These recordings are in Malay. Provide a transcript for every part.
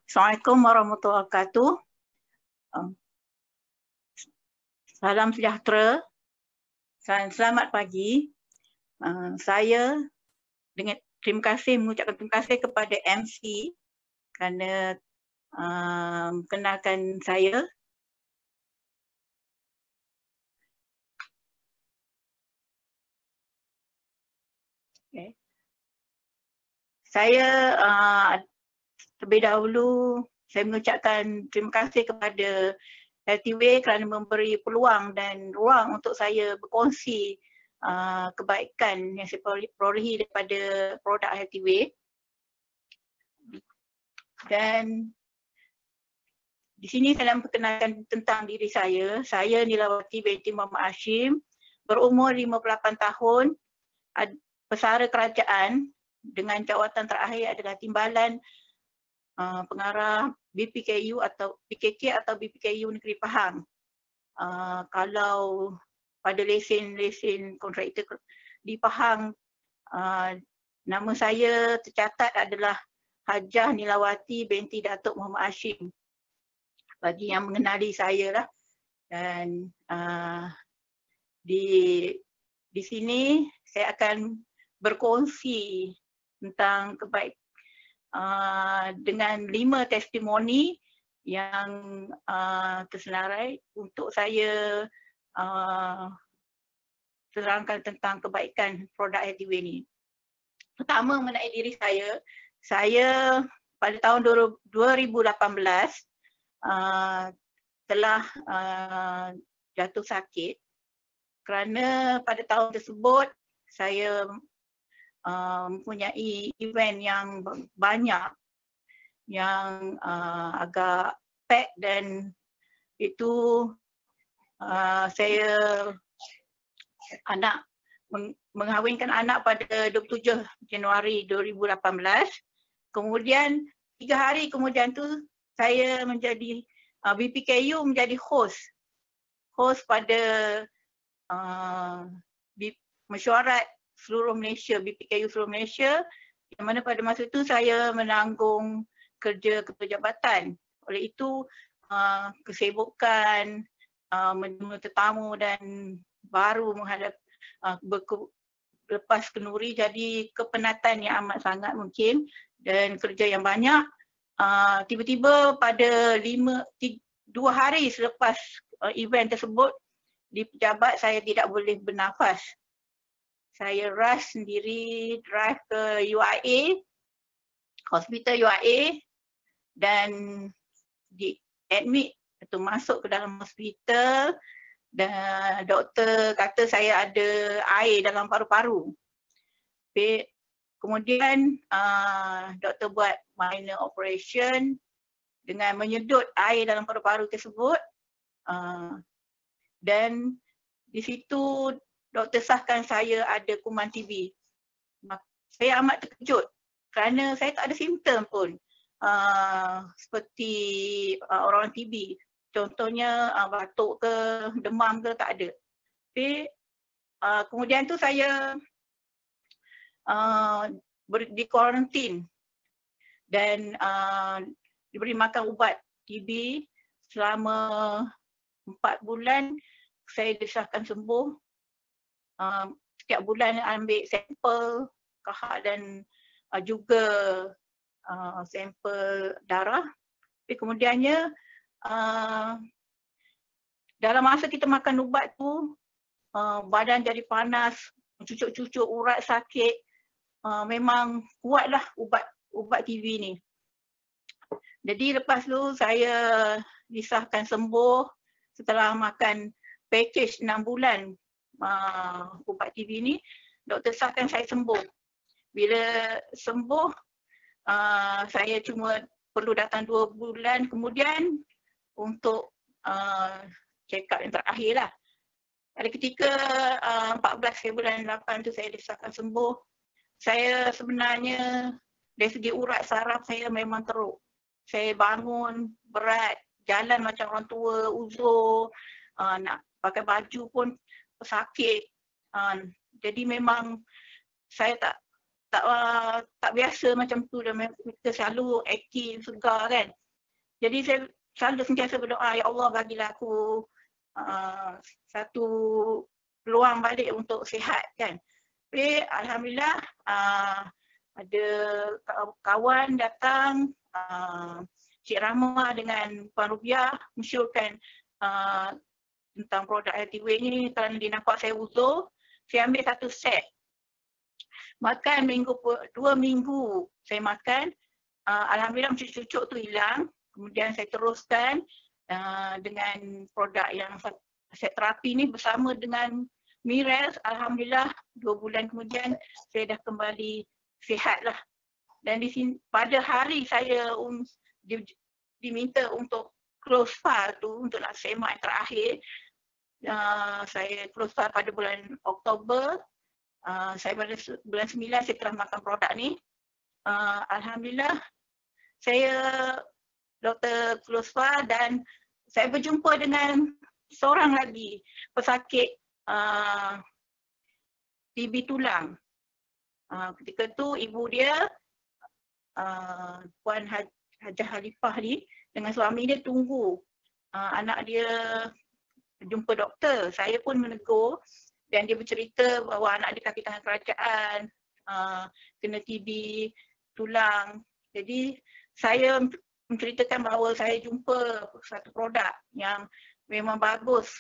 Assalamualaikum warahmatullahi wabarakatuh. Salam sejahtera dan selamat pagi. Saya terima kasih mengucapkan terima kasih kepada MC kerana kenalkan saya. Okay. Saya terlebih dahulu saya mengucapkan terima kasih kepada Healthyway kerana memberi peluang dan ruang untuk saya berkongsi kebaikan yang saya perolehi daripada produk Healthyway. Dan di sini saya nak memperkenalkan tentang diri saya. Saya Nilawati binti Muhammad Hashim, berumur 58 tahun, pesara kerajaan dengan jawatan terakhir adalah Timbalan Pengarah BPKU atau PKK atau BPKU Negeri Pahang. Kalau pada lesen kontraktor di Pahang, nama saya tercatat adalah Hajah Nilawati binti Datuk Muhammad Hashim. Bagi yang mengenali saya lah. Dan di sini saya akan berkongsi tentang dengan 5 testimoni yang tersenarai untuk saya terangkan tentang kebaikan produk Healthyway ni. Pertama mengenai diri saya pada tahun 2018 telah jatuh sakit kerana pada tahun tersebut saya mempunyai event yang banyak yang agak pack dan itu saya mengahwinkan anak pada 27 Januari 2018. Kemudian 3 hari kemudian tu saya menjadi BPKU menjadi host pada mesyuarat seluruh Malaysia, BPKU seluruh Malaysia, yang mana pada masa itu saya menanggung kerja kepejabbatan. Oleh itu kesibukan menerima tetamu dan baru menghadap lepas kenduri jadi kepenatan yang amat sangat mungkin dan kerja yang banyak. Tiba-tiba pada 2 hari selepas event tersebut di pejabat saya tidak boleh bernafas. Saya rush sendiri, drive ke UIA, hospital UIA dan di admit atau masuk ke dalam hospital dan doktor kata saya ada air dalam paru-paru. Kemudian doktor buat minor operation dengan menyedut air dalam paru-paru tersebut dan di situ doktor sahkan saya ada kuman TB. Saya amat terkejut kerana saya tak ada simptom pun seperti orang TB. Contohnya batuk ke, demam ke, tak ada. Tapi kemudian tu saya di kuarantin dan diberi makan ubat TB selama 4 bulan. Saya disahkan sembuh. Setiap bulan ambil sampel kahak dan juga sampel darah. Tapi kemudiannya dalam masa kita makan ubat tu badan jadi panas, cucuk-cucuk, urat sakit. Memang kuatlah ubat TB ni. Jadi lepas tu saya disahkan sembuh setelah makan package 6 bulan ubat TB ni. Doktor sahkan saya sembuh. Bila sembuh, saya cuma perlu datang 2 bulan kemudian untuk check up yang terakhir lah. Pada ketika 14 bulan 8 tu saya disahkan sembuh. Saya sebenarnya dari segi urat saraf saya memang teruk. Saya bangun berat, jalan macam orang tua, uzur, nak pakai baju pun sakit. Jadi memang saya tak tak biasa macam tu, dan kita selalu aktif, segar kan. Jadi saya selalu sentiasa berdoa, ya Allah bagilah aku satu peluang balik untuk sihat kan. Tapi alhamdulillah ada kawan datang, Cik Rahma dengan Puan Rubiah mensyurkan tentang produk Healthyway ni kerana dia nampak saya uzur. Saya ambil satu set. Makan 2 minggu saya makan. Alhamdulillah cucuk-cucuk tu hilang. Kemudian saya teruskan dengan produk yang set terapi ni bersama dengan Mirels. Alhamdulillah 2 bulan kemudian saya dah kembali sihat lah. Dan di sini pada hari saya diminta untuk close file tu, untuk nak semak yang terakhir, saya close file pada bulan Oktober. Saya pada bulan 9 saya telah makan produk ni. Alhamdulillah saya Dr. close file dan saya berjumpa dengan seorang lagi pesakit TB tulang. Ketika tu ibu dia Puan Hajah Halifah ni dengan suami dia tunggu anak dia jumpa doktor. Saya pun menegur dan dia bercerita bahawa anak dia kaki tangan kerajaan kena TB tulang. Jadi saya menceritakan bahawa saya jumpa satu produk yang memang bagus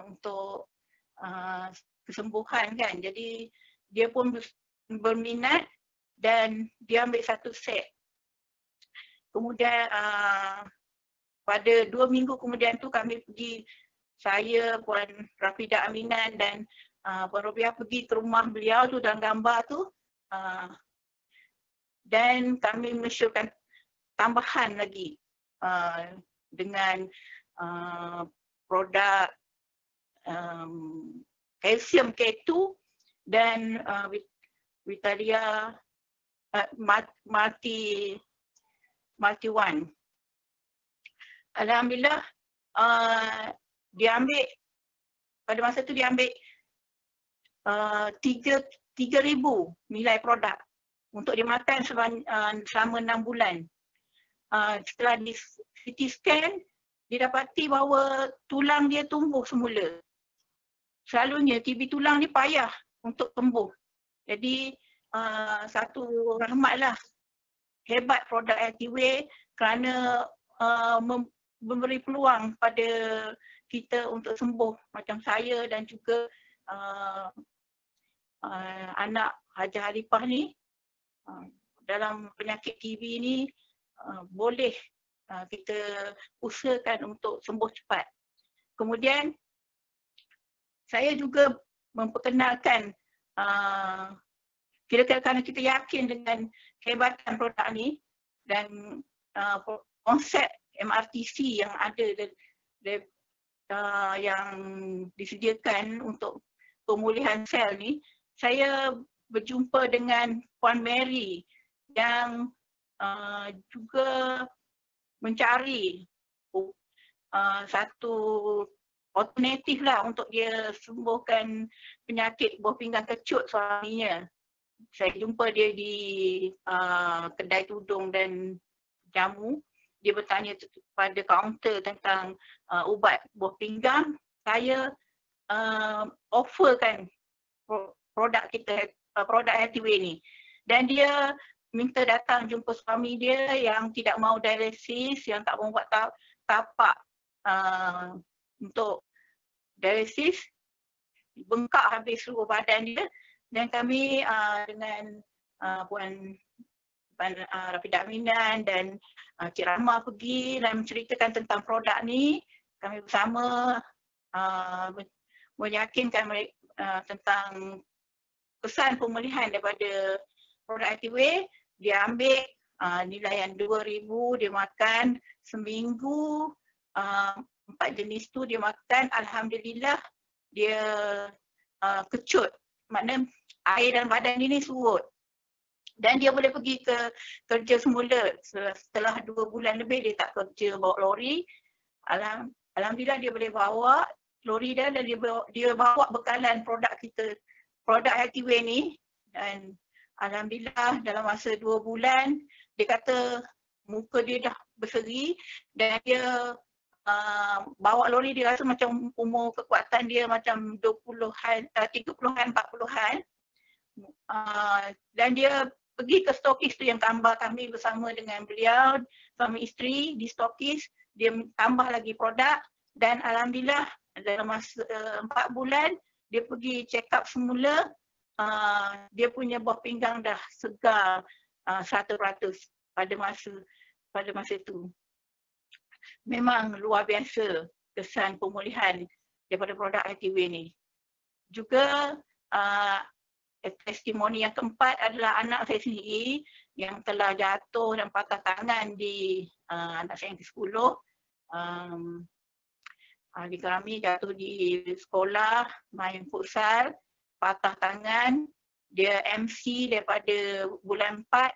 untuk kesembuhan kan. Jadi dia pun berminat dan dia ambil satu set. Kemudian pada 2 minggu kemudian tu kami pergi, saya, Puan Rafidah Aminan dan Puan Rubiah pergi ke rumah beliau tu dalam gambar tu, dan kami mensyurkan tambahan lagi dengan produk kalsium K2 dan Vitalia Multi One. Alhamdulillah dia ambil pada masa tu dia ambil 3,000 nilai produk untuk dimakan selama 6 bulan. Setelah di CT scan, didapati bahawa tulang dia tumbuh semula. Selalunya TB tulang ni payah untuk tumbuh. Jadi satu rahmatlah, hebat produk Healthyway kerana memberi peluang pada kita untuk sembuh macam saya dan juga anak Hajah Halifah ni. Dalam penyakit TB ni boleh kita usahakan untuk sembuh cepat. Kemudian saya juga memperkenalkan, kerana kita yakin dengan kehebatan produk ni dan konsep MRTC yang ada yang disediakan untuk pemulihan sel ni, saya berjumpa dengan Puan Mary yang juga mencari satu alternatif lah untuk dia sembuhkan penyakit buah pinggang kecut suaminya. Saya jumpa dia di kedai tudung dan jamu. Dia bertanya pada kaunter tentang ubat buah pinggang. Saya offerkan produk kita, produk Healthyway ni. Dan dia minta datang jumpa suami dia yang tidak mahu dialisis, yang tak mahu buat tapak untuk dialisis, bengkak habis seluruh badan dia. Dan kami dengan Puan Rafidah Aminan dan Cik Rahma pergi dan menceritakan tentang produk ni. Kami bersama meyakinkan mereka tentang kesan pemulihan daripada produk Healthyway. Dia ambil nilaian 2,000, dia makan seminggu, 4 jenis tu dia makan. Alhamdulillah dia kecut, maknanya air dalam badan dia ni surut. Dan dia boleh pergi ke kerja semula. Setelah 2 bulan lebih dia tak kerja bawa lori. Alhamdulillah dia boleh bawa lori dan dia bawa bekalan produk kita, produk Healthyway ni. Dan Alhamdulillah dalam masa 2 bulan dia kata muka dia dah berseri dan dia bawa lori dia rasa macam umur kekuatan dia macam 20-an, 30-an, 40-an. Dan dia pergi ke stokis tu yang tambah kami bersama dengan beliau, suami isteri di stokis, dia tambah lagi produk dan alhamdulillah dalam masa 4 bulan dia pergi check up semula, dia punya buah pinggang dah segar 100% pada masa itu. Memang luar biasa kesan pemulihan daripada produk ITW ni. Juga testimoni yang keempat adalah anak saya sendiri yang telah jatuh dan patah tangan di anak saya yang ke-10. Adik kami jatuh di sekolah, main futsal, patah tangan. Dia MC daripada bulan 4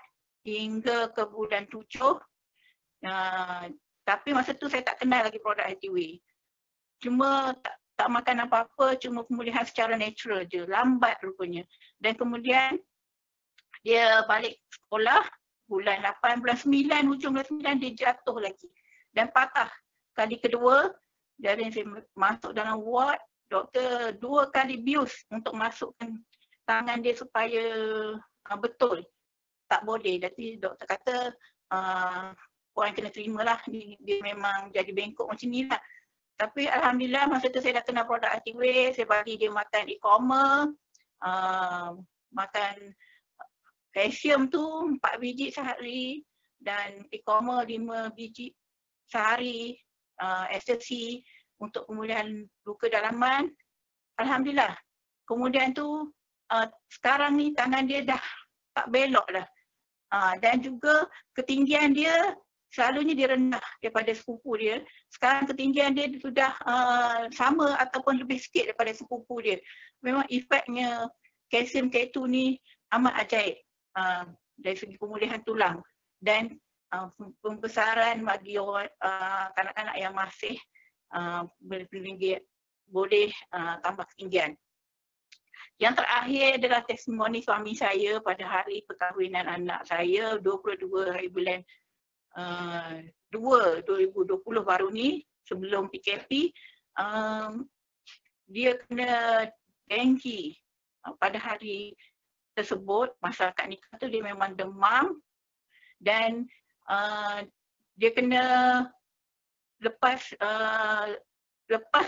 hingga ke bulan 7. Tapi masa tu saya tak kenal lagi produk ITW. Cuma tak makan apa-apa, cuma pemulihan secara natural je, lambat rupanya. Dan kemudian dia balik sekolah bulan 8, bulan 9, hujung bulan 9 dia jatuh lagi. Dan patah kali kedua, jadi saya masuk dalam ward, doktor 2 kali bius untuk masukkan tangan dia supaya betul. Tak boleh, jadi doktor kata orang kena terimalah, dia memang jadi bengkok macam ni lah. Tapi alhamdulillah masa tu saya dah kenal produk ITW, saya bagi dia makan e-commerce, makan kalsium tu 4 biji sehari dan e-commerce 5 biji sehari, ecstasy untuk pemulihan luka dalaman. Alhamdulillah. Kemudian tu sekarang ni tangan dia dah tak belok dah. Dan juga ketinggian dia selalunya dia rendah daripada sepupu dia. Sekarang ketinggian dia sudah sama ataupun lebih sikit daripada sepupu dia. Memang efeknya kalsium K2 ni amat ajaib dari segi pemulihan tulang dan pembesaran bagi orang kanak-kanak yang masih boleh tambah ketinggian. Yang terakhir adalah testimoni suami saya pada hari perkahwinan anak saya 22 hari bulan 2 2020 baru ni sebelum PKP. Dia kena dengki pada hari tersebut. Masyarakat nikah tu dia memang demam dan dia kena lepas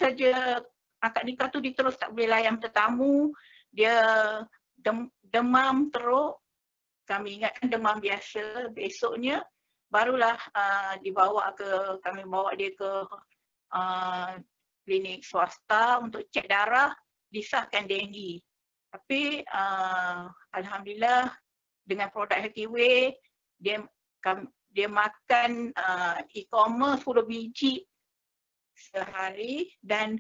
saja akad nikah tu dia terus tak boleh layan tetamu. Dia demam teruk. Kami ingatkan demam biasa. Besoknya barulah kami bawa dia ke klinik swasta untuk cek darah, disahkan denggi. Tapi alhamdulillah dengan produk ITW dia makan e-commerce 10 biji sehari dan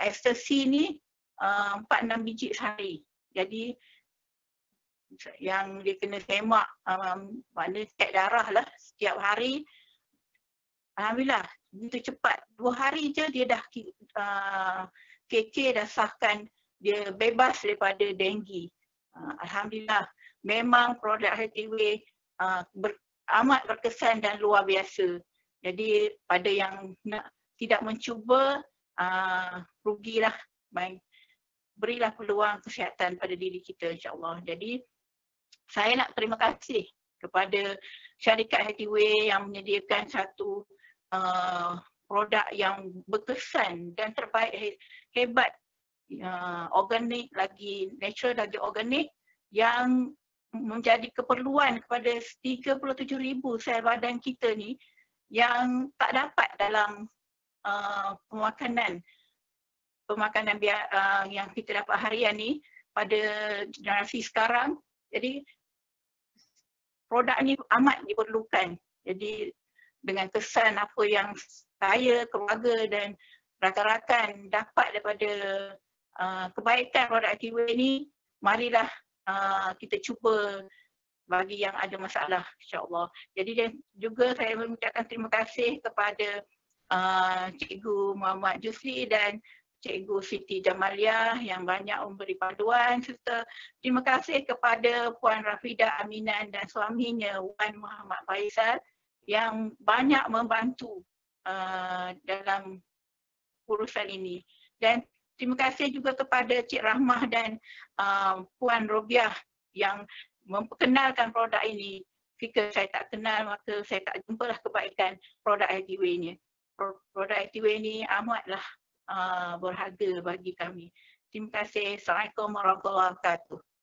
ecstasy ni 4-6 biji sehari. Jadi yang dia kena semak maknanya cek darah lah setiap hari. Alhamdulillah begitu cepat, 2 hari je dia dah KK dah sahkan dia bebas daripada denggi. Alhamdulillah memang produk ITW amat berkesan dan luar biasa. Jadi pada yang tidak mencuba, rugilah. Berilah peluang kesihatan pada diri kita insya-Allah. Jadi saya nak terima kasih kepada syarikat ITW yang menyediakan satu produk yang berkesan dan terbaik, hebat, organik lagi, natural lagi organik yang menjadi keperluan kepada 37,000 sel badan kita ni yang tak dapat dalam pemakanan yang kita dapat harian ni pada generasi sekarang. Jadi produk ni amat diperlukan. Jadi dengan kesan apa yang saya, keluarga dan rakan-rakan dapat daripada kebaikan produk ITW ni, marilah kita cuba bagi yang ada masalah insya-Allah. Jadi juga saya mengucapkan terima kasih kepada Cikgu Muhammad Jusri dan Cikgu Siti Jamalia yang banyak memberi panduan, serta terima kasih kepada Puan Rafidah Aminan dan suaminya Wan Muhammad Faisal yang banyak membantu dalam urusan ini. Dan terima kasih juga kepada Cik Rahmah dan Puan Robiah yang memperkenalkan produk ini. Jika saya tak kenal, maka saya tak jumpalah kebaikan produk ITW ini. Produk ITW ini amatlah berharga bagi kami. Terima kasih. Assalamualaikum warahmatullahi wabarakatuh.